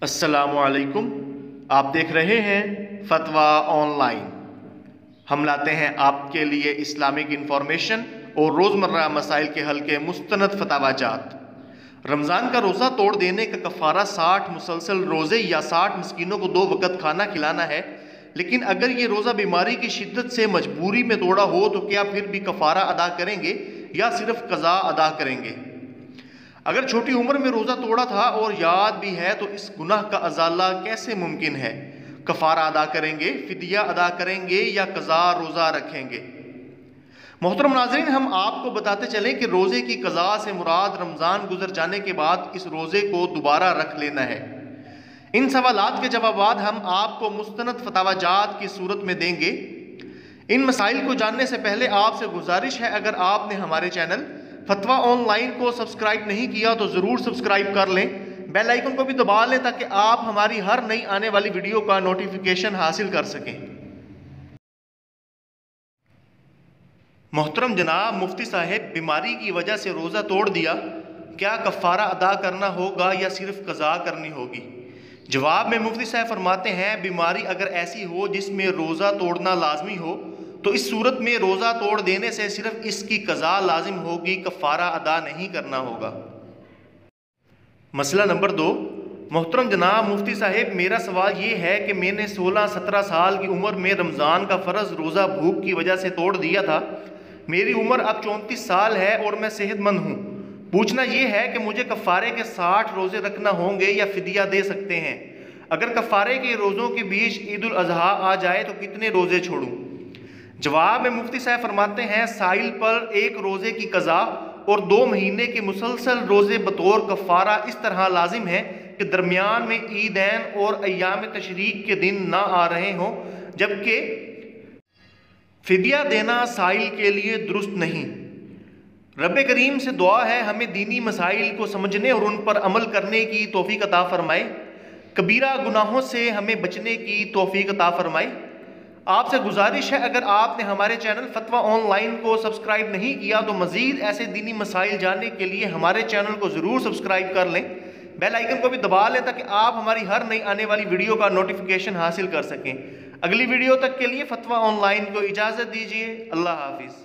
السلام علیکم، آپ دیکھ رہے ہیں فتویٰ آن لائن۔ ہم لاتے ہیں آپ کے لیے اسلامک انفارمیشن اور روزمرہ مسائل کے حل کے مستند فتاوی جات۔ رمضان کا روزہ توڑ دینے کا کفارہ 60 مسلسل روزے یا 60 مسکینوں کو 2 وقت کھانا کھلانا ہے، لیکن اگر یہ روزہ بیماری کی شدت سے مجبوری میں توڑا ہو تو کیا پھر بھی کفارہ ادا کریں گے یا صرف قضا ادا کریں گے؟ اگر چھوٹی عمر میں روزہ توڑا تھا اور یاد بھی ہے تو اس گناہ کا ازالہ کیسے ممکن ہے؟ کفارہ ادا کریں گے، فدیہ ادا کریں گے یا قضا روزہ رکھیں گے؟ محترم ناظرین، ہم آپ کو بتاتے چلیں کہ روزے کی قضا سے مراد رمضان گزر جانے کے بعد اس روزے کو دوبارہ رکھ لینا ہے۔ ان سوالات کے جوابات ہم آپ کو مستند فتاوی جات کی صورت میں دیں گے۔ ان مسائل کو جاننے سے پہلے آپ سے گزارش ہے، اگر آپ نے ہمارے چینل فتویٰ آن لائن کو سبسکرائب نہیں کیا تو ضرور سبسکرائب کر لیں، بیل آئیکن کو بھی دبا لیں تاکہ آپ ہماری ہر نئی آنے والی ویڈیو کا نوٹیفیکیشن حاصل کر سکیں۔ محترم جناب مفتی صاحب، بیماری کی وجہ سے روزہ توڑ دیا، کیا کفارہ ادا کرنا ہوگا یا صرف قضا کرنی ہوگی؟ جواب میں مفتی صاحب فرماتے ہیں، بیماری اگر ایسی ہو جس میں روزہ توڑنا لازمی ہو تو اس صورت میں روزہ توڑ دینے سے صرف اس کی قضا لازم ہوگی، کفارہ ادا نہیں کرنا ہوگا۔ مسئلہ نمبر 2، محترم جناب مفتی صاحب، میرا سوال یہ ہے کہ میں نے 16-17 سال کی عمر میں رمضان کا فرض روزہ بھوک کی وجہ سے توڑ دیا تھا۔ میری عمر اب 34 سال ہے اور میں صحت مند ہوں۔ پوچھنا یہ ہے کہ مجھے کفارے کے 60 روزے رکھنا ہوں گے یا فدیہ دے سکتے ہیں؟ اگر کفارے کے روزوں کے بیچ عید الاضحیٰ آ جائے تو کتنے روزے چھوڑوں؟ جواب میں مفتی صاحب فرماتے ہیں، سائل پر 1 روزے کی قضا اور 2 مہینے کے مسلسل روزے بطور کفارہ اس طرح لازم ہے کہ درمیان میں عیدین اور ایام تشریق کے دن نہ آ رہے ہوں، جبکہ فدیہ دینا سائل کے لیے درست نہیں۔ رب کریم سے دعا ہے ہمیں دینی مسائل کو سمجھنے اور ان پر عمل کرنے کی توفیق عطا فرمائے، کبیرہ گناہوں سے ہمیں بچنے کی توفیق عطا فرمائے۔ آپ سے گزارش ہے، اگر آپ نے ہمارے چینل فتویٰ آن لائن کو سبسکرائب نہیں کیا تو مزید ایسے دینی مسائل جاننے کے لیے ہمارے چینل کو ضرور سبسکرائب کر لیں، بیل آئیکن کو بھی دبا لیں تاکہ آپ ہماری ہر نئی آنے والی ویڈیو کا نوٹیفیکیشن حاصل کر سکیں۔ اگلی ویڈیو تک کے لیے فتویٰ آن لائن کو اجازت دیجیے۔ اللہ حافظ۔